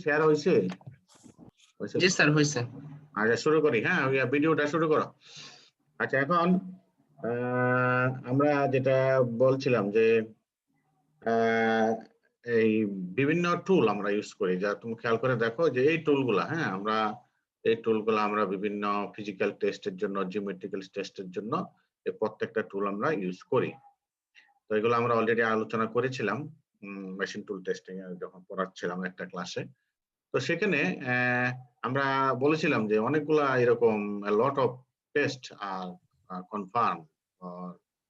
Share হয়েছে? জি sir হয়েছে। আচ্ছা শুরু করি। হ্যাঁ, ভিডিওটা শুরু করো। আচ্ছা এখন আমরা যেটা বলছিলাম যে এই বিভিন্ন টুল আমরা ইউজ করি, যা তুমি খেয়াল করে দেখো যে এই টুলগুলা, হ্যাঁ, এই টুলগুলা আমরা বিভিন্ন ফিজিক্যাল টেস্টের জন্য, জিওমেট্রিক্যাল টেস্টের জন্য এই প্রত্যেকটা টুল আমরা ইউজ করি। তো এগুলো আমরা অলরেডি আলোচনা করেছিলাম মেশিন টুল টেস্টিং এ যখন পড়াচ্ছিলাম একটা ক্লাসে। তো সেখানে আমরা বলেছিলাম যে অনেকগুলা এরকম লট অফ টেস্ট আর confirm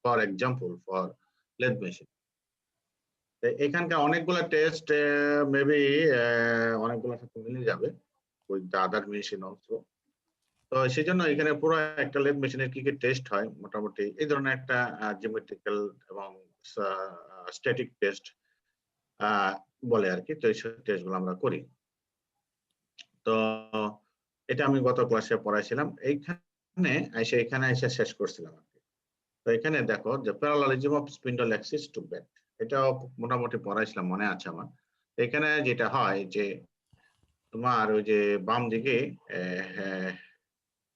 for example for lathe machine. এখানকার অনেকগুলা টেস্ট মেবি অনেকগুলোর সাথে মিলে যাবে with the other machine also. তো সেই জন্য এখানে পুরো একটা লেথ মেশিনের কি কি টেস্ট হয় মোটামুটি এই ধরনের একটা জিওমেট্রিক্যাল এবং স্ট্যাটিক টেস্ট বলে আর কি। তো এই টেস্টগুলো আমরা করি। তো এটা আমি গত ক্লাসে পড়াইছিলাম। এখানে এসে শেষ করছিলাম আর কি। তো এখানে দেখো যে parallelism of spindle Axis to bed, এটাও মোটামুটি পড়াইছিলাম, মনে আছে আমার। এখানে যেটা হয় যে তোমার ওই যে বাম দিকে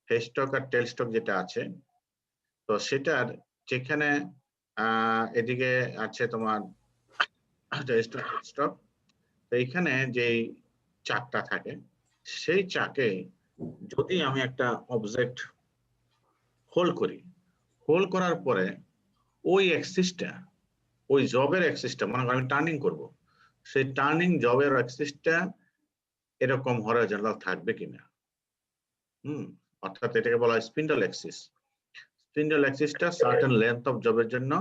হেড স্টক আর টেল স্টক যেটা আছে, তো সেটার যেখানে এদিকে আছে তোমার স্টক, তো এইখানে যে চাকটা থাকে সেই চাকে যদি আমি একটা অবজেক্ট হোল্ড করি, হোল্ড করার পরে ওই অ্যাক্সিসটা, ওই জবের অ্যাক্সিসটা মনে করি আমি টার্নিং করব, সেই টার্নিং জবের অ্যাক্সিসটা এরকম হরাইজন্টাল থাকবে কিনা। অর্থাৎ এটাকে বলা হয় স্পিন্ডল অ্যাক্সিস। স্পিন্ডল অ্যাক্সিসটা সার্টেন লেন্থ অফ জবের জন্য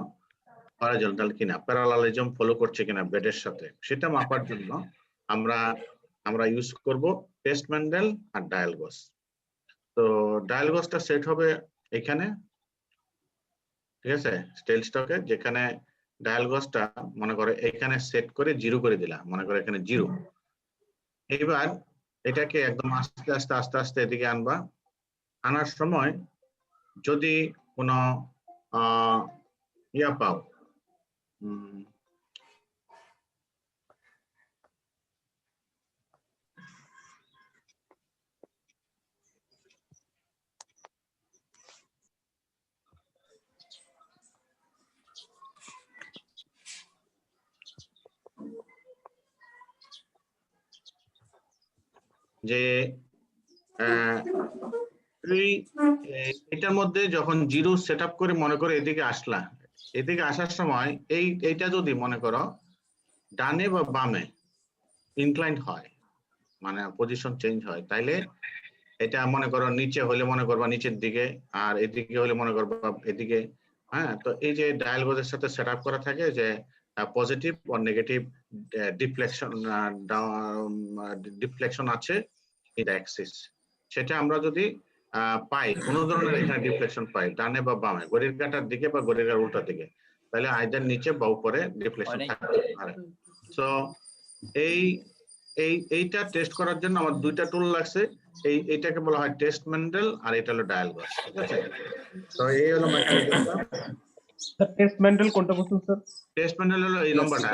হরাইজন্টাল কিনা, প্যারালালিজম ফলো করছে কিনা বেডের সাথে, সেটা মাপার জন্য আমরা ইউজ করব টেস্ট ম্যান্ডেল আর ডায়াল গজ। তো ডায়াল গজটা সেট হবে এখানে, ঠিক আছে, টেল স্টকে, যেখানে ডায়াল গজটা মনে করে এখানে সেট করে 0 করে দিলাম, মনে করে এখানে 0। এবার এটাকে একদম আস্তে আস্তে আস্তে আস্তে এদিকে আনবা। আনার সময় যদি কোনো ইয়া পাও, যে এটার মধ্যে যখন 0 সেট আপ করে মনে করো এদিকে আসলা, এদিকে আসার সময় এইটা যদি মনে করো ডানে বা বামে ইনক্লাইন্ড হয়, মানে পজিশন চেঞ্জ হয়, তাইলে এটা মনে করো নিচে হলে মনে করবা নিচের দিকে, আর এদিকে হলে মনে করবা এদিকে। হ্যাঁ, তো এই যে ডায়াল গজের সাথে সেট আপ করা থাকে যে পজিটিভ ও নেগেটিভ ডিফ্লেকশন আছে ইন দ্য অ্যাক্সিস, সেটা আমরা যদি পাই কোন ধরনের এখানে ডিফ্লেকশন পাই ডানে বা বামে, ঘড়ির কাঁটার দিকে বা ঘড়ির কাঁটার উল্টা দিকে, তাহলে আইদার নিচে বা উপরে ডিফ্লেকশন থাকতে পারে। সো এইটা টেস্ট করার জন্য আমার দুইটা টুল লাগছে। এইটাকে বলা হয় টেস্ট ম্যান্ডেল আর এটা হলো ডায়াল গজ, ঠিক আছে। তো এই হলো মেকানিজমটা। স্যার টেস্ট ম্যান্ডেল কোনটা বলছেন স্যার? টেস্ট ম্যান্ডেল হলো এই লম্বাটা,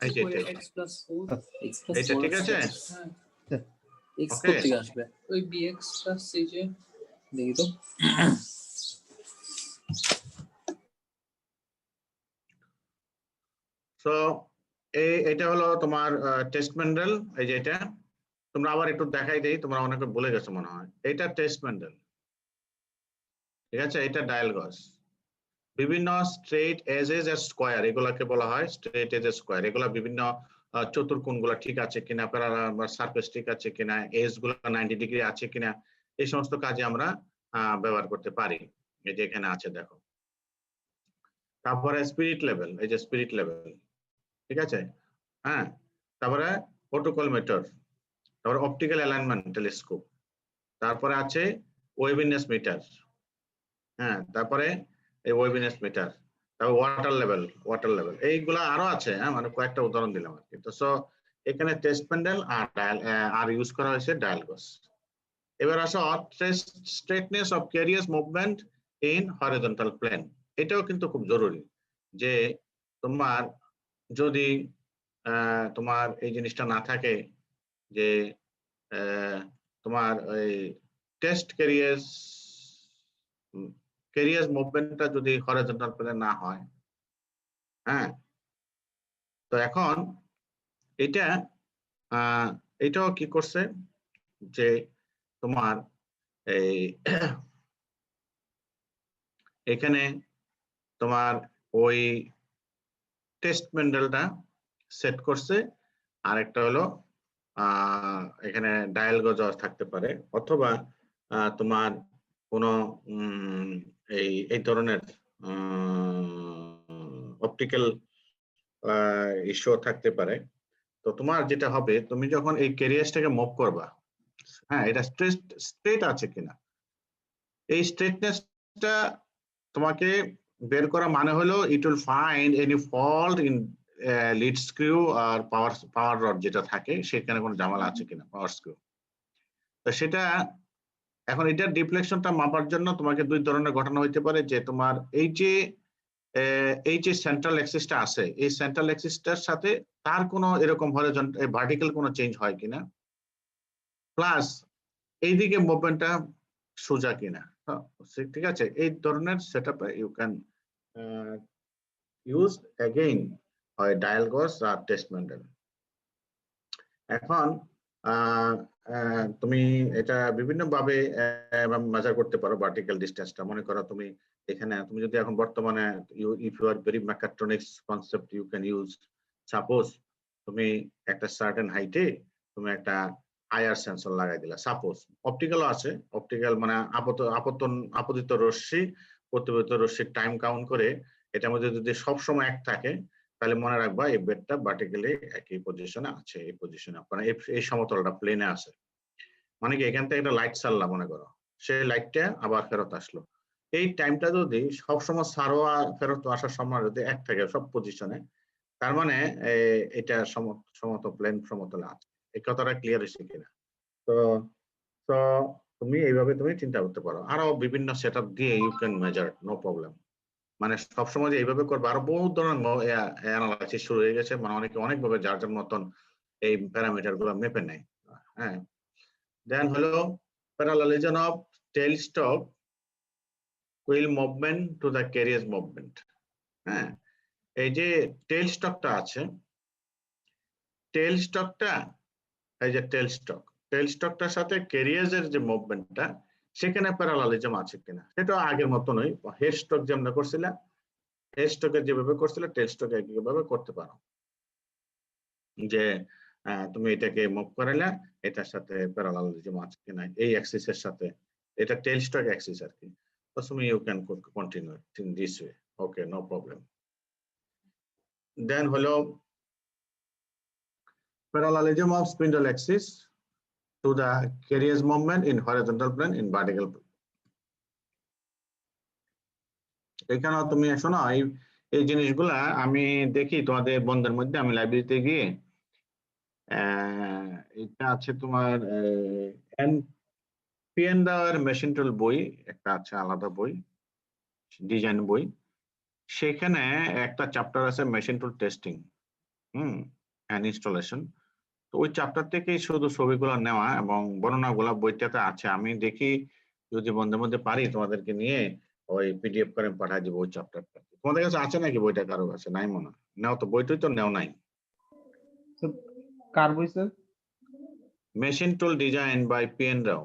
এই যে এটা, ঠিক আছে। এক্স থেকে আসবে ওই বিএক্স প্লাস এই যে দেখি তো। সো এটা হলো তোমার টেস্ট ম্যান্ডেল। এই যে এটা তোমরা আবার একটু দেখাই দেই, তোমরা অনেকে ভুলে গেছো মনে হয়। এটা টেস্ট ম্যান্ডেল, ঠিক আছে। এটা ডায়াল গজ। বিভিন্ন স্ট্রেট এজেস আর স্কয়ার, এগুলাকে বলা হয় স্ট্রেট এজেস স্কয়ার। এগুলা বিভিন্ন চতুর্কোণগুলো ঠিক আছে কিনা, সারফেস ঠিক আছে কিনা, এজ গুলো 90 ডিগ্রি আছে কিনা, এই সমস্ত কাজে আমরা ব্যবহার করতে পারি। এই যে এখানে আছে দেখো। তারপরে স্পিরিট লেভেল, এই যে স্পিরিট লেভেল, ঠিক আছে। হ্যাঁ, তারপরে প্রোটোকলমিটার, তারপরে অপটিক্যাল অ্যালাইনমেন্ট টেলিস্কোপ, তারপরে আছে ওয়েভিনেস মিটার, হ্যাঁ, তারপরে এই ওয়েভিনেস মিটার, তারপর ওয়াটার লেভেল, এইগুলা আরো আছে। হ্যাঁ, মানে কয়েকটা উদাহরণ দিলাম আর কি। তো সো এখানে টেস্ট প্যান্ডেল আর ইউজ করা হয়েছে ডায়াল গজ। এবার আসো straightness of carriage movement in horizontal plane. এটাও কিন্তু খুব জরুরি যে তোমার যদি তোমার এই জিনিসটা না থাকে, যে তোমার ওই টেস্ট ক্যারিয়াস মুভমেন্টটা যদি হরিজন্টাল প্লেনে না হয়, হ্যাঁ, তো এখন এটা এটাও কি করছে যে তোমার এই এখানে তোমার ওই টেস্ট মেন্ডেলটা সেট করছে, আর একটা হলো এখানে ডায়াল গজ থাকতে পারে, অথবা তোমার কোনো এই ধরনের অপটিক্যাল ইস্যু থাকতে পারে। তো তোমার যেটা হবে, তুমি যখন এই ক্যারিয়াসটাকে মুভ করবা, হ্যাঁ, এটা স্ট্রেট আছে কিনা, এই স্ট্রেটনেসটা তোমাকে বের করা মানে হলো it will find any fault in lead screw আর পাওয়ার রড যেটা থাকে সেখানে কোনো ঝামেলা আছে কিনা, পাওয়ার স্ক্রু। তো সেটা এখন এটার ডিফ্লেকশনটা মাপার জন্য তোমাকে দুই ধরনের ঘটনা হইতে পারে, যে তোমার এই যে সেন্ট্রাল অ্যাক্সিসটা আছে, এই সেন্ট্রাল অ্যাক্সিসটার সাথে তার কোনো এরকম হরিজন্টাল ভার্টিক্যাল কোনো চেঞ্জ হয় কিনা, প্লাস এইদিকে মুভমেন্টটা সোজা কিনা। ঠিক আছে, এই ধরনের সেটআপে ইউ ক্যান ইউজ অ্যাগেইন হয় ডায়াল গজ আর টেস্ট মেন্ডেল। এখন তুমি এটা বিভিন্ন ভাবে মেজার করতে পারো ভার্টিক্যাল ডিসটেন্সটা। মনে করো তুমি এখানে তুমি যদি এখন বর্তমানে if you are very mechatronics concept you can use, suppose তুমি একটা সার্টেন হাইটে তুমি একটা আইআর সেন্সর লাগাই দিলা, সাপোজ। অপটিক্যালও আছে, অপটিক্যাল মানে আপতিত রশ্মি প্রতিফলিত রশ্মির টাইম কাউন্ট করে এটার মধ্যে যদি সবসময় এক থাকে, তাহলে মনে রাখবা এই বেডটা ভার্টিক্যালি একই পজিশনে আছে, এই পজিশনে আপনার এই সমতলটা প্লেনে আছে। মানে কি এখান থেকে একটা লাইট ছাড়লাম মনে করো, সেই লাইটটা আবার ফেরত আসলো, এই টাইমটা যদি সবসময় সারোয়া ফেরত আসার সময় যদি এক থাকে সব পজিশনে, তার মানে এটা সমতল প্লেন সমতলে আছে। এই কথাটা ক্লিয়ার হয়েছে কিনা? তো তো তুমি এইভাবে তুমি চিন্তা করতে পারো। আরো বিভিন্ন সেটআপ দিয়ে you can measure, no problem. মানে সবসময় যে এইভাবে করবে, আরো বহু ধরনের অ্যানালাইসিস শুরু হয়ে গেছে, মানে অনেকে অনেকভাবে যার যার মতন এই প্যারামিটার গুলো মেপে নেয়। হ্যাঁ, দেন হলো parallelism of tailstock wheel movement to the carriage movement. হ্যাঁ, এই যে টেল স্টকটা আছে, টেল স্টকটা এই যে টেল স্টকটার সাথে ক্যারিয়াসের যে মুভমেন্টটা, সেখানে প্যারালালিজম আছে কিনা, সেটা আগের মতনই হেড স্টক যেমন করছিলাম, হেড স্টকে যেভাবে করছিল টেল স্টকে একইভাবে করতে পারো। যে তুমি এটাকে মুভ করালে এটার সাথে প্যারালালিজম আছে কিনা এই অ্যাক্সিসের সাথে, এটা টেল স্টক অ্যাক্সিস আর কি। তো তুমি you can continue in this way, okay, no problem. Then হলো parallelism of spindle axis to the carrier's movement in horizontal plane in vertical plane. এখানে তুমি শোনো, এই জিনিসগুলা আমি দেখি তোমাদের বন্ধের মধ্যে, আমি লাইব্রেরিতে গিয়ে এটা আছে তোমার পিএনডার মেশিন টুল বই একটা আছে, আলাদা বই, ডিজাইন বই, সেখানে একটা চ্যাপ্টার আছে machine tool testing and installation. তো ওই চ্যাপ্টার থেকেই শুধু ছবিগুলো নেওয়া এবং বর্ণনাগুলো বইটাতে আছে। আমি দেখি যদি বন্ধের মধ্যে পারি তোমাদেরকে নিয়ে ওই পিডিএফ করে পাঠিয়ে দিব ওই চ্যাপ্টারটা। তোমাদের কাছে আছে নাকি বইটা? কারো কাছে নাই মনে হয়? নাও তো, বইটাই তো নেও নাই। কার বই sir? Machine tool design by PN Rao.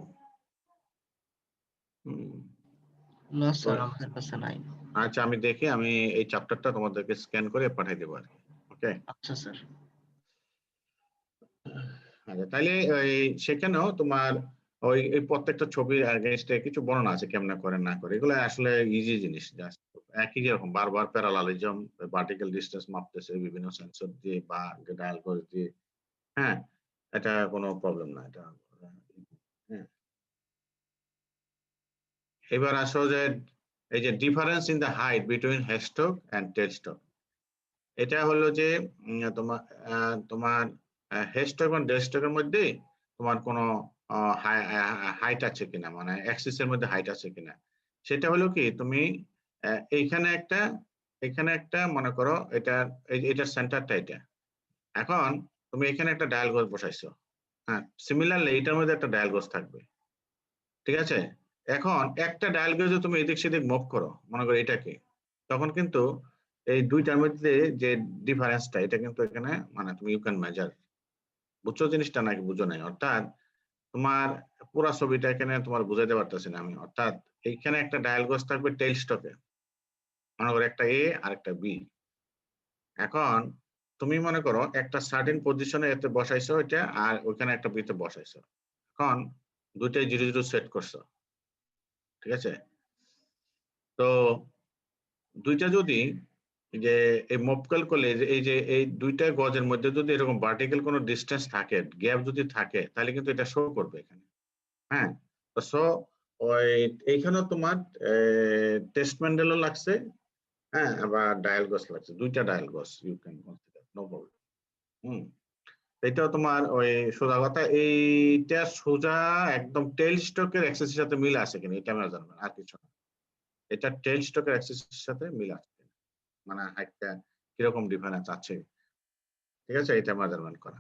না স্যার, আমাদের কাছে নাই। আচ্ছা, আমি দেখি, আমি এই চ্যাপ্টারটা তোমাদেরকে স্ক্যান করে পাঠিয়ে দেবো আর কি। ওকে, আচ্ছা স্যার। আচ্ছা, তাইলে সেখানেও তোমার ওই প্রত্যেকটা ছবির এগেইনস্টে কিছু বর্ণনা আছে কেমনে করে না করে। এগুলো আসলে ইজি জিনিস, জাস্ট একই যেরকম বারবার প্যারালালিজম, ভার্টিক্যাল ডিসটেন্স মাপতেছে বিভিন্ন সেন্সর দিয়ে বা ডায়াল গজ দিয়ে। হ্যাঁ, এটা কোনো প্রবলেম না এটা। হ্যাঁ, এবার আসো যে এই যে difference in the height between head stock and tail stock. এটা হলো যে তোমার হেড স্টক এবং টেল স্টকের মধ্যে তোমার কোনো হাইট আছে কিনা, মানে অ্যাক্সিসের মধ্যে হাইট আছে কিনা। সেটা হলো কি, তুমি এইখানে একটা মনে করো এটার সেন্টারটা এটা। এখন তুমি এখানে একটা ডায়াল গজ বসাইছো, হ্যাঁ, সিমিলারলি এটার মধ্যে একটা ডায়াল গজ থাকবে, ঠিক আছে। এখন একটা ডায়াল গজে তুমি এদিক সেদিক মুভ করো, মনে করো এটাকে, তখন কিন্তু এই দুইটার মধ্যে যে ডিফারেন্সটা, এটা কিন্তু এখানে মানে তুমি ইউ ক্যান মেজার। বুঝছো জিনিসটা নাকি বুঝো নাই? অর্থাৎ তোমার পুরা ছবিটা এখানে তোমার বুঝাইতে পারতেছি না আমি। অর্থাৎ এইখানে একটা ডায়াল গজ থাকবে টেইল স্টকে, মনে করো একটা এ আর একটা বি। এখন তুমি মনে করো একটা সার্টেন পজিশনে এতে বসাইছো এটা, আর ওইখানে একটা বিতে বসাইছো। এখন দুইটাই 0 0 সেট করছো, ঠিক আছে। তো দুইটা যদি যে এই মপকাল করলে এই যে এই দুইটা গজের মধ্যে যদি এরকম ভার্টিক্যাল কোনো ডিস্টেন্স থাকে, গ্যাপ যদি থাকে, তাহলে কিন্তু এটা শো করবে এখানে। হ্যাঁ, তো সো ওই এইখানেও তোমার টেস্ট ম্যান্ডেলও লাগছে, হ্যাঁ, আবার ডায়াল গজ লাগছে, দুইটা dial gauge you can consider, no problem. Hmm, এটাও তোমার ওই সোজা কথা, এইটা সোজা একদম টেল স্টকের অ্যাক্সেসের সাথে মিল আছে কিনা এটা আমরা জানবো, আর কিছু না। এটা টেল স্টকের অ্যাক্সেসের সাথে মিল আছে কিনা, মানে একটা কিরকম ডিফারেন্স আছে, ঠিক আছে, এটা মেজারমেন্ট করা।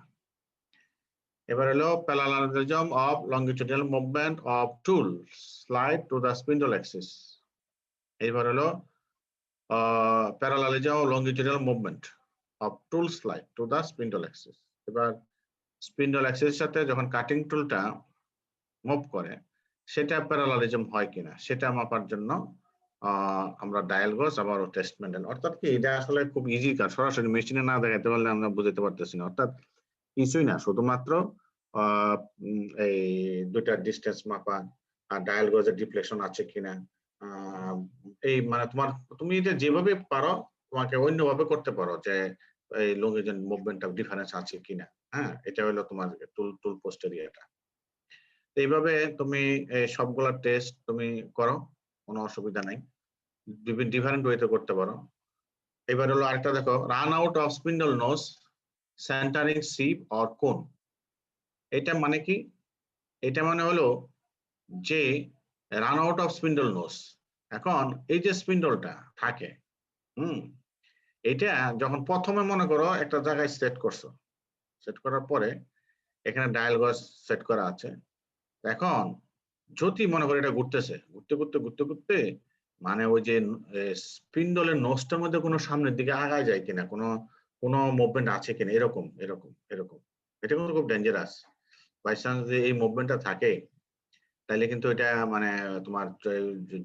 এবার হলো parallelism of longitudinal movement of tool slide to the spindle axis. এবার হলো parallelism of longitudinal movement of tool slide to the spindle axis. এবার স্পিন্ডল অ্যাক্সিসের সাথে যখন কাটিং টুলটা মুভ করে, সেটা প্যারালালিজম হয় কিনা সেটা মাপার জন্য আমরা ডায়াল গজ আবার টেস্ট ম্যান্ডেল। অর্থাৎ কি, এটা আসলে খুব ইজি কাজ, সরাসরি মেশিনে না দেখাতে পারলে আমরা বুঝতে পারতেছি না। অর্থাৎ কিছুই না, শুধুমাত্র এই দুইটা ডিস্টেন্স মাপা আর ডায়াল গজের ডিফ্লেকশন আছে কিনা, এই মানে তুমি এটা যেভাবে পারো তোমাকে অন্যভাবে করতে পারো, যে এই লঙ্গিটিউড মুভমেন্ট অফ ডিফারেন্স আছে কিনা। হ্যাঁ, এটা হলো তোমার টুল পোস্টের ইয়েটা। এইভাবে তুমি সবগুলা টেস্ট তুমি করো, কোনো অসুবিধা নাই, ডিফারেন্ট ওয়েতে করতে পারো। এবার হলো আরেকটা দেখো, run out of spindle nose centering sip or cone. এটা মানে কি? এটা মানে হলো যে run out of spindle nose, এখন এই যে স্পিন্ডলটা থাকে, এটা যখন প্রথমে মনে করো একটা জায়গায় সেট করছো, সেট করার পরে এখানে ডায়াল গজ সেট করা আছে। এখন যদি মনে করো এটা ঘুরতেছে, ঘুরতে ঘুরতে ঘুরতে ঘুরতে মানে ওই যে স্পিন্ডলের নোজটার মধ্যে কোনো সামনের দিকে আগায় যায় কিনা, কোনো মুভমেন্ট আছে কিনা, এরকম এরকম এরকম, এটা কিন্তু খুব ডেঞ্জারাস। বাই চান্স যে এই মুভমেন্টটা থাকে, তাইলে কিন্তু এটা মানে তোমার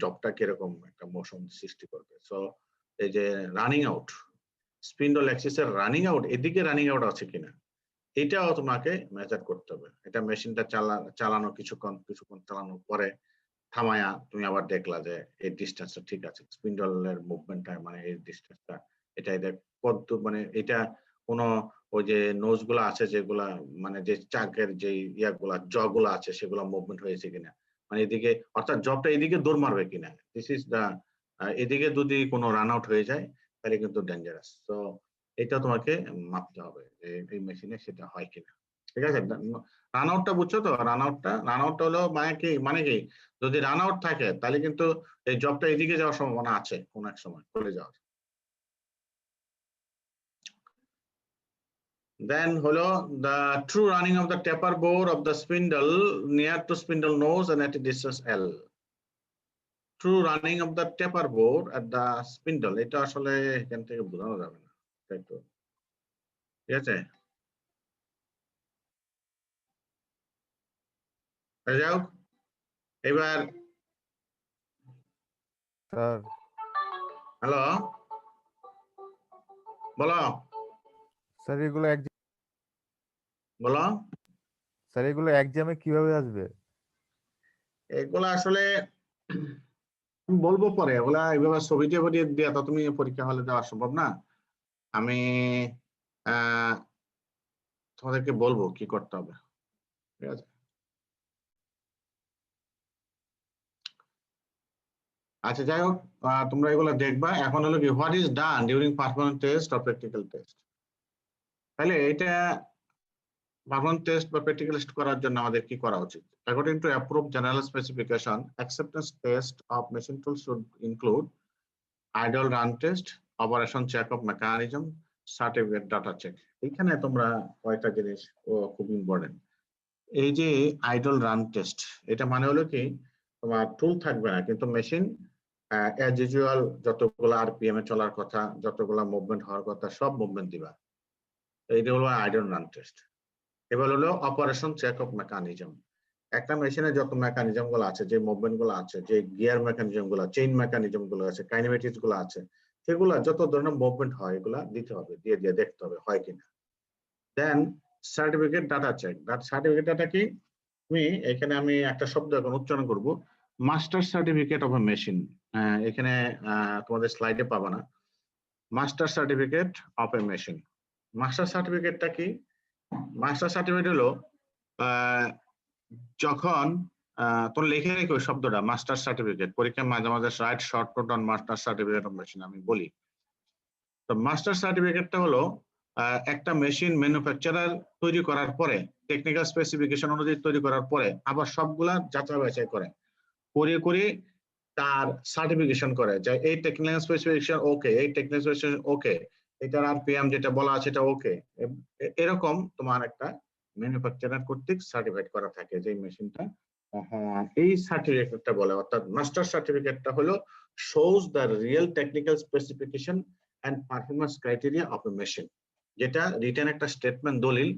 জবটা কিরকম একটা মোশন সৃষ্টি করবে। সো এই যে রানিং আউট, স্পিন্ডল অ্যাক্সিসের রানিং আউট, এদিকে রানিং আউট আছে কিনা, এটাও তোমাকে মেজার করতে হবে। এটা মেশিনটা চালানো কিছুক্ষণ চালানোর পরে থামায়া তুমি আবার দেখলা যে এই ডিস্টেন্সটা ঠিক আছে, স্পিন্ডলের মুভমেন্টটা মানে এই ডিস্টেন্সটা, এটা কত মানে এটা কোন ওই যে নোজ গুলা আছে যেগুলা মানে যে চাকের যে ইয়াগুলা জগুলা আছে সেগুলা মুভমেন্ট হয়েছে কিনা, মানে এদিকে অর্থাৎ জবটা এদিকে দৌড় মারবে কিনা, দিস ইজ দা এদিকে যদি কোনো রান আউট হয়ে যায় তাহলে কিন্তু ডেঞ্জারাস। তো এটা তোমাকে মাপতে হবে যে এই মেশিনে সেটা হয় কিনা, ঠিক আছে। রান আউটটা বুঝছো তো? রান আউটটা হলো মানে কি যদি রান আউট থাকে তাহলে কিন্তু এই জবটা এদিকে যাওয়ার সম্ভাবনা আছে, কোন এক সময় চলে যাওয়ার। Then হলো the true running of the taper bore of the spindle near to spindle nose and at a distance L. True running of the taper bore at the spindle, এটা আসলে এখান থেকে বোঝানো যাবে না, তাই তো, ঠিক আছে। যাই হোক, এবার স্যার হ্যালো, বলো স্যার এগুলো বলো। স্যার এগুলো এক্সামে কিভাবে আসবে? এগুলা আসলে বলবো পরে, ওগুলা এইভাবে ছবি দিয়ে দিয়ে তো তুমি পরীক্ষা হলে দেওয়া সম্ভব না। আমি তোমাদেরকে বলবো কি করতে হবে, ঠিক আছে। আচ্ছা, যাই হোক, তোমরা এগুলো দেখবা। এখন হলো কি, what is done during performance test or practical test. তাহলে এটা পারফরম্যান্স টেস্ট বা প্র্যাকটিক্যাল টেস্ট করার জন্য আমাদের কি করা উচিত? According to approved general specification, acceptance test of machine tools should include idle run test, operation check of mechanism, certificate data check. এখানে তোমরা কয়েকটা জিনিস খুব ইম্পর্টেন্ট। এই যে আইডল রান টেস্ট, এটা মানে হলো কি তোমার টুল থাকবে না, কিন্তু মেশিন অ্যাজ ইউজুয়াল যতগুলো আরপিএম এ চলার কথা, যতগুলো মুভমেন্ট হওয়ার কথা সব মুভমেন্ট দিবা। এইটা হলো আইডল রান টেস্ট। এবার হলো অপারেশন চেক অফ মেকানিজম। একটা মেশিনে যত মেকানিজম গুলো আছে, যে মুভমেন্ট গুলো আছে, যে গিয়ার মেকানিজম গুলো, চেইন মেকানিজম গুলো আছে, কাইনেমেটিক্স গুলো আছে, সেগুলো যত ধরনের মুভমেন্ট হয় এগুলা দিতে হবে, দিয়ে দিয়ে দেখতে হবে হয় কিনা। Then certificate data check. Certificate data কি? তুমি এখানে আমি একটা শব্দ এখন উচ্চারণ করব, master certificate of a machine. এখানে তোমাদের স্লাইডে পাবা না। Master certificate of a machine. Master সার্টিফিকেটটা কি? মাস্টার সার্টিফিকেট হলো যখন তোমরা লিখে রেখো শব্দটা মাস্টার সার্টিফিকেট, পরীক্ষায় মাঝে মাঝে right short note on master certificate of machine আমি বলি। তো মাস্টার সার্টিফিকেটটা হলো একটা মেশিন ম্যানুফ্যাকচারার তৈরি করার পরে, টেকনিক্যাল স্পেসিফিকেশন অনুযায়ী তৈরি করার পরে আবার সবগুলা যাচাই বাছাই করে করে তার সার্টিফিকেশন করে, যে এই টেকনিক্যাল স্পেসিফিকেশন ওকে, এই টেকনিক্যাল স্পেসিফিকেশন ওকে, এটার আরপিএম যেটা বলা আছে এটা ওকে। এরকম তোমার একটা ম্যানুফ্যাকচারার কর্তৃক সার্টিফাইড করা থাকে যে মেশিনটা, এই সার্টিফিকেটটা বলে। অর্থাৎ মাস্টার সার্টিফিকেটটা হলো shows the real technical specification and performance criteria of a machine, যেটা রিটেন একটা স্টেটমেন্ট, দলিল,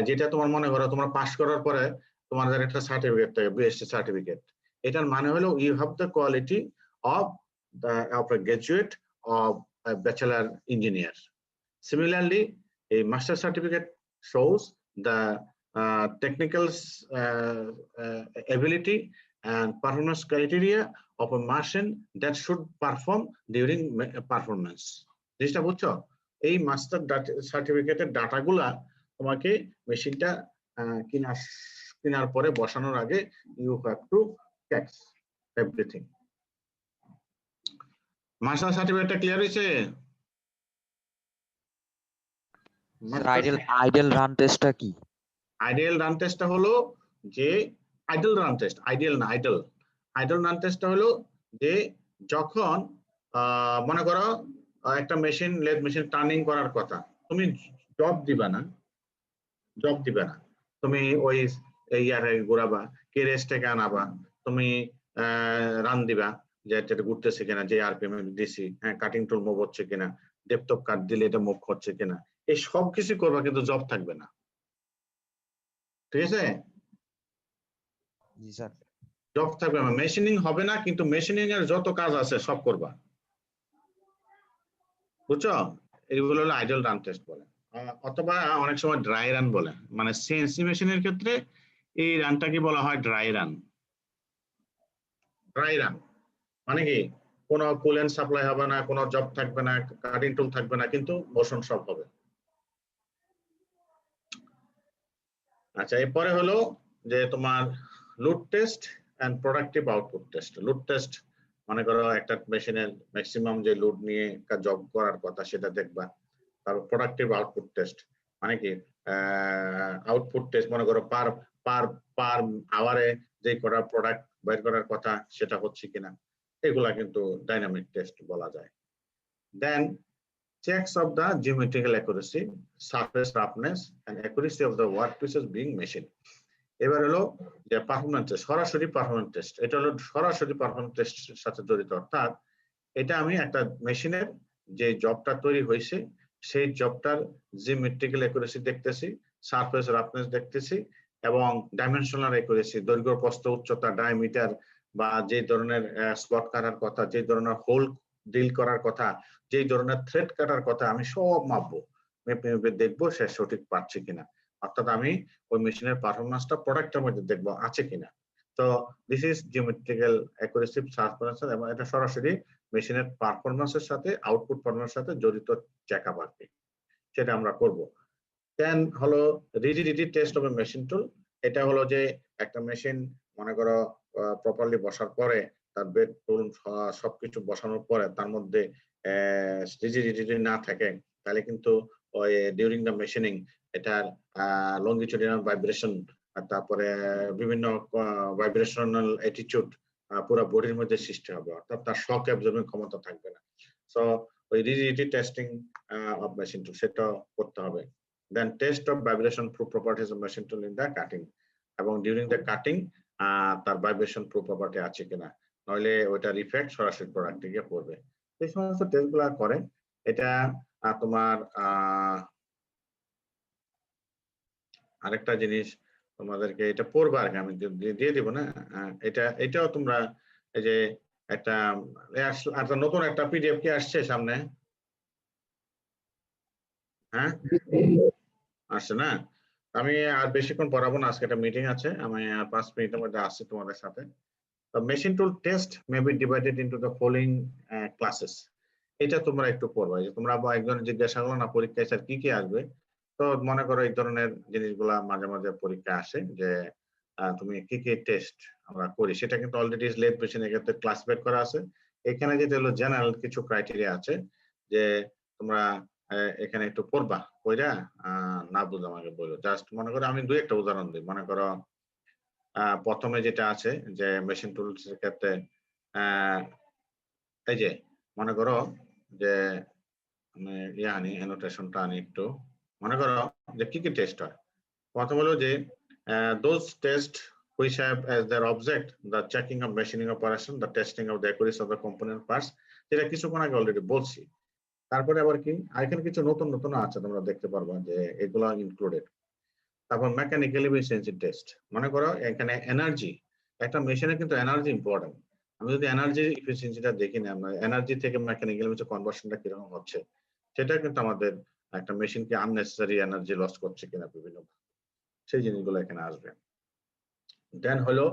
যেটা তোমার মনে করো তোমার পাস করার পরে তোমাদের একটা সার্টিফিকেট থাকে, বিএসসি সার্টিফিকেট। এটার মানে হলো you have the quality of a graduate of bachelor engineer. Similarly, a master certificate shows the technical ability and performance criteria of a machine that should perform during performance. জিনিসটা বুঝছো? এই master সার্টিফিকেটের ডাটাগুলা তোমাকে মেশিনটা কেনার পরে বসানোর আগে you have to check everything. Master সার্টিফিকেটটা ক্লিয়ার হয়েছে? আইডল রান টেস্টটা কি? আইডিয়াল রান টেস্টটা হলো যে আইডল রান টেস্ট, আইডিয়াল না আইডল। আইডল রান টেস্টটা হলো যে যখন মনে করো একটা মেশিন, লেদ মেশিন টার্নিং করার কথা, তুমি জব দিবা না, তুমি ওই ইয়ারে ঘোরাবা, কে রেস্ট থেকে আনাবা, তুমি রান দিবা যে এটা ঘুরতেছে কিনা, যে আরপিএম দিছি, হ্যাঁ কাটিং টুল মুভ হচ্ছে কিনা, ডেপথ অফ কাট দিলে এটা মুভ হচ্ছে কিনা, এই সব কিছু করবা, কিন্তু জব থাকবে না। ঠিক আছে? জি স্যার। জব থাকবে না, মেশিনিং হবে না, কিন্তু মেশিনিং এর যত কাজ আছে সব করবা। বুঝছো? এগুলো হলো আইডল রান টেস্ট বলে, অথবা অনেক সময় ড্রাই রান বলে। মানে সিএনসি মেশিনের ক্ষেত্রে এই রানটাকে বলা হয় ড্রাই রান। ড্রাই রান মানে কি, কোনো কুলেন্ট সাপ্লাই হবে না, কোনো জব থাকবে না, কাটিং টুল থাকবে না, কিন্তু মোশন সব হবে। আচ্ছা, এরপরে হলো যে তোমার load test and productive output test. Load test মনে করো একটা মেশিনের ম্যাক্সিমাম যে লোড নিয়ে জব করার কথা সেটা দেখবা। তারপর প্রোডাক্টিভ আউটপুট টেস্ট মানে কি, আউটপুট টেস্ট মনে করো পার পার পার আওয়ারে যে কটা প্রোডাক্ট বের করার কথা সেটা হচ্ছে কিনা, এগুলা কিন্তু ডাইনামিক টেস্ট বলা যায়। দেন checks of the geometrical accuracy, surface roughness and accuracy of the workpieces being machined. এবার হলো যে পারফরম্যান্স টেস্ট, সরাসরি পারফরম্যান্স টেস্ট। এটা হলো সরাসরি পারফরম্যান্স টেস্টের সাথে জড়িত। অর্থাৎ এটা আমি একটা মেশিনের যে জবটা তৈরি হয়েছে সেই জবটার জিওমেট্রিক্যাল অ্যাকুরেসি দেখতেছি, সারফেস রাফনেস দেখতেছি, এবং ডাইমেনশনাল অ্যাকুরেসি, দৈর্ঘ্য প্রস্থ উচ্চতা ডায়ামিটার, বা যে ধরনের স্লট কাটার কথা, যে ধরনের হোল ডিল করার কথা, যে ধরনের থ্রেড কাটার কথা, আমি সব মাপবো, মেপে দেখবো সে সঠিক পারছে কিনা। অর্থাৎ আমি ওই মেশিনের পারফরম্যান্সটা প্রোডাক্টের মধ্যে দেখবো আছে কিনা। তো this is geometrical accuracy surface, এবং এটা সরাসরি মেশিনের পারফরম্যান্সের সাথে, আউটপুট পারফরম্যান্সের সাথে জড়িত চেকআপ আর কি, সেটা আমরা করব। দেন হলো rigidity test of a machine tool. এটা হলো যে একটা মেশিন মনে করো প্রপারলি বসার পরে, তার বেড টুল সবকিছু বসানোর পরে তার মধ্যে রিজিডিটি না থাকে, তাহলে কিন্তু ওই ডিউরিং দ্য মেশিনিং এটার লঙ্গিচুডিনাল ভাইব্রেশন, তারপরে বিভিন্ন ভাইব্রেশনাল অ্যাটিটিউড পুরো বডির মধ্যে সৃষ্টি হবে, অর্থাৎ তার শক অ্যাবজর্বিং ক্ষমতা থাকবে না। সো ওই rigidity testing of machine tool সেটা করতে হবে। Then test of vibration proof properties of machine tool in the cutting. এবং ডিউরিং দ্য কাটিং তার ভাইব্রেশন প্রুফ প্রপার্টি আছে কিনা, নইলে ওইটা রিফ্লেক্ট সরাসরি প্রোডাক্টে গিয়ে পড়বে। এই সমস্ত টেস্টগুলো করে। এটা তোমার আরেকটা জিনিস তোমাদেরকে এটা পড়বা আর কি, আমি দিয়ে দিব না, এটাও তোমরা এই যে একটা নতুন একটা পিডিএফ কি আসছে সামনে, হ্যাঁ আসছে না? আমি আর বেশিক্ষণ পড়াবো না, আজকে একটা মিটিং আছে, আমি আর 5 মিনিটের মধ্যে আসছি তোমাদের সাথে। তো machine tool test may be divided into the following classes. এটা তোমরা একটু পড়বা, যে তোমরা একজন জিজ্ঞাসা করলো না পরীক্ষায় স্যার কি কি আসবে, তো মনে করো এই ধরনের জিনিসগুলা মাঝে মাঝে পরীক্ষায় আসে যে তুমি কি কি টেস্ট আমরা করি, সেটা কিন্তু অলরেডি লেদ মেশিনের ক্ষেত্রে ক্লাসিফাই করা আছে। এখানে যেটা হলো জেনারেল কিছু ক্রাইটেরিয়া আছে, যে তোমরা এখানে একটু পড়বা, কইরা না বুঝলে আমাকে বলো। জাস্ট মনে করো আমি 2-1টা উদাহরণ দিই। মনে করো প্রথমে যেটা আছে যে মেশিন টুলস এর ক্ষেত্রে এই যে মনে করো যে আমি আনি অ্যানোটেশনটা আনি একটু। মনে করো যে কি কি টেস্ট হয়, প্রথম হলো যে those tests which have as their object the checking of machining operation, the testing of the accuracy of the component parts, যেটা কিছুক্ষণ আগে অলরেডি বলছি। তারপরে আবার কি এখানে কিছু নতুন নতুন আছে, তোমরা দেখতে পারবা যে এগুলো ইনক্লুডেড। তারপর মেকানিক্যাল এফিসিয়েন্সি টেস্ট, মনে করো এখানে এনার্জি, একটা মেশিনে কিন্তু এনার্জি ইম্পর্টেন্ট। আমি যদি এনার্জি এফিসিয়েন্সিটা দেখি না, আমরা এনার্জি থেকে মেকানিক্যাল কনভার্সনটা কিরকম হচ্ছে, সেটা কিন্তু আমাদের একটা মেশিনকে আননেসেসারি এনার্জি লস করছে কিনা বিভিন্ন, সেই জিনিসগুলো এখানে আসবে। দেন হলো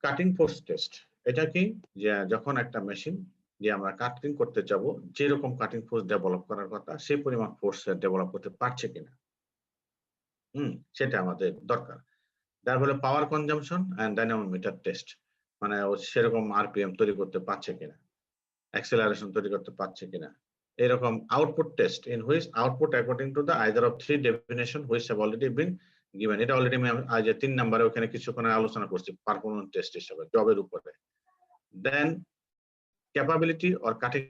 কাটিং ফোর্স টেস্ট। এটা কি, যে যখন একটা মেশিন দিয়ে আমরা কাটিং করতে যাব, যেরকম কাটিং ফোর্স ডেভেলপ করার কথা সেই পরিমাণ ফোর্স ডেভেলপ করতে পারছে কিনা, সেটা আমাদের দরকার। তারপরে পাওয়ার কনজাম্পশন এন্ড ডাইনামোমিটার টেস্ট, মানে ও সেরকম আরপিএম তৈরি করতে পারছে কিনা, অ্যাক্সেলারেশন তৈরি করতে পারছে কিনা। এরকম output test in which output according to the either of 3 definition which have already been given. এটা অলরেডি আমি আজ 3 নম্বরে ওখানে কিছুক্ষণ আলোচনা করছি পারফরম্যান্স টেস্ট হিসেবে জবের উপরে। Then capability or cutting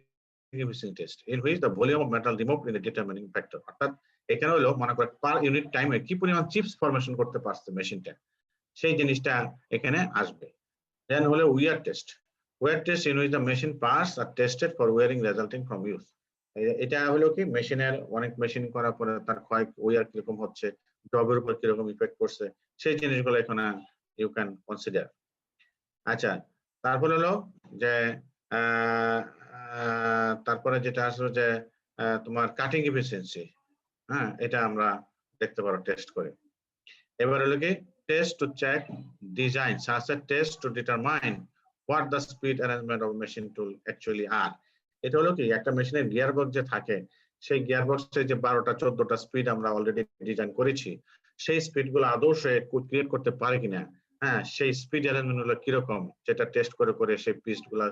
efficiency test in which the volume of metal removed in a determining factor. অর্থাৎ এখানে হলো মনে করেন পার ইউনিট টাইমে কি পরিমাণ চিপস ফরমেশন করতে পারছে মেশিনটা, সেই জিনিসটা এখানে আসবে। দেন হলো wear test, wear test in which the machine parts are tested for wearing resulting from use. এটা হলো কি মেশিনের অনেক মেশিন করার পরে তার ক্ষয় ওয়ার কিরকম হচ্ছে, জবের উপর কিরকম ইফেক্ট করছে, সেই জিনিসগুলো এখানে ইউ ক্যান কনসিডার। আচ্ছা, তারপর হলো যে তারপরে যেটা আসলো যে তোমার কাটিং এফিসিয়েন্সি, হ্যাঁ এটা আমরা দেখতে পারো টেস্ট করে। এবার হলো কি test to check design, such a test to determine what the speed arrangement of machine tool actually are. এটা হলো কি একটা মেশিনের গিয়ার বক্স যে থাকে, সেই গিয়ার বক্সে যে 12টা 14টা স্পিড আমরা অলরেডি ডিজাইন করেছি, সেই স্পিড গুলো আদৌ সে ক্রিয়েট করতে পারে কিনা, হ্যাঁ সেই স্পিড অ্যারেঞ্জমেন্ট গুলো কিরকম, যেটা টেস্ট করে করে সেই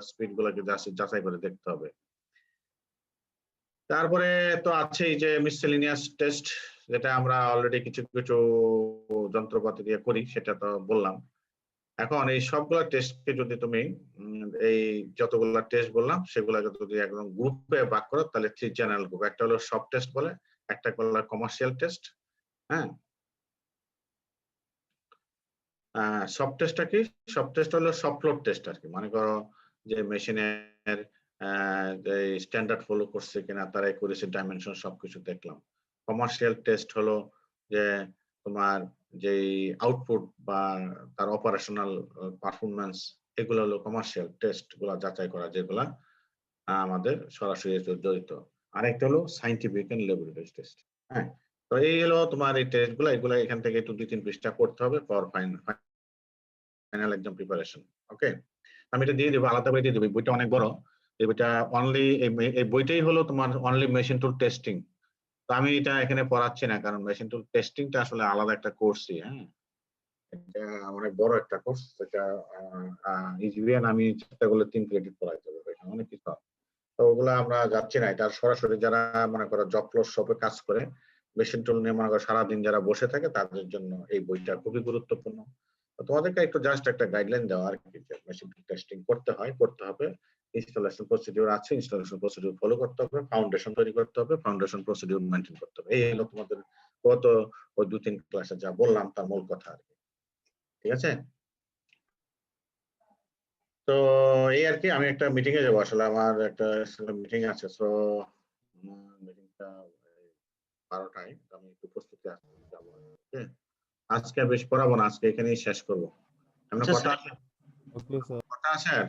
স্পিড গুলোকে যাচাই করে দেখতে হবে। তারপরে তো আছেই যে মিসসেলেনিয়াস টেস্ট, যেটা আমরা অলরেডি কিছু কিছু যন্ত্রপাতি দিয়ে করি, সেটা তো বললাম। এখন এই সবগুলা টেস্টকে যদি তুমি এই যতগুলা টেস্ট বললাম সেগুলাকে যদি একদম গ্রুপে ভাগ করো, তাহলে 3 জেনারেল গ্রুপ। একটা হলো সফট টেস্ট বলে, একটা হলো কমার্শিয়াল টেস্ট। হ্যাঁ, সফট টেস্টটা কি? সফট টেস্ট হলো সফট লোড টেস্ট আর কি। মনে করো যে মেশিনের স্ট্যান্ডার্ড ফলো করছে কিনা, তার অ্যাকুরেসি, ডাইমেনশন সবকিছু দেখলাম। কমার্শিয়াল টেস্ট হলো যে তোমার যেই আউটপুট বা তার অপারেশনাল পারফরম্যান্স, এগুলো হলো কমার্শিয়াল টেস্ট গুলা যাচাই করা, যেগুলা আমাদের সরাসরি জড়িত। আরেকটা হলো সায়েন্টিফিক এন্ড ল্যাবরেটরি টেস্ট। হ্যাঁ, তো এই হলো তোমার এই টেস্ট গুলা, এগুলা এখান থেকে একটু 2-3 পৃষ্ঠা পড়তে হবে ফর ফাইনাল এক্সাম প্রিপারেশন। ওকে, আমি এটা দিয়ে দেবো, আলাদা করে দিয়ে দেবো। বইটা অনেক বড়, এই বইটা অনলি এই বইটাই হলো তোমার অনলি মেশিন টুল টেস্টিং। তো আমি এটা এখানে পড়াচ্ছি না, কারণ মেশিন টুল টেস্টিংটা আসলে আলাদা একটা কোর্সই। হ্যাঁ, এটা অনেক বড় একটা কোর্স, এটা ইজিবিয়ান আমি চেষ্টা করলে 3 ক্রেডিট পড়াইতে হবে, এখানে অনেক কিছু। তো ওগুলো আমরা যাচ্ছি না, এটা সরাসরি যারা মনে করো জব ক্লোজ শপে কাজ করে মেশিন টুল নিয়ে মনে করো সারাদিন যারা বসে থাকে, তাদের জন্য এই বইটা খুবই গুরুত্বপূর্ণ। তোমাদেরকে একটু জাস্ট একটা গাইডলাইন দেওয়া আর কি, যে মেশিন টেস্টিং করতে হবে, ইনস্টলেশন প্রসিডিউর আছে, ইনস্টলেশন প্রসিডিউর ফলো করতে হবে, ফাউন্ডেশন তৈরি করতে হবে, ফাউন্ডেশন প্রসিডিউর মেইনটেইন করতে হবে। এই হলো তোমাদের গত ওই 2-3 ক্লাসে যা বললাম তার মূল কথা আর কি। ঠিক আছে? তো এই আর কি, আমি একটা মিটিং এ যাবো, আসলে আমার একটা মিটিং আছে, সো মিটিংটা 12টায়, আমি একটু প্রস্তুতি যাবো। আজকে বেশ পড়াবো না, আজকে এখানেই শেষ করবো। আমরা আচ্ছা, কথা স্যার। Okay sir. কথা আছে আর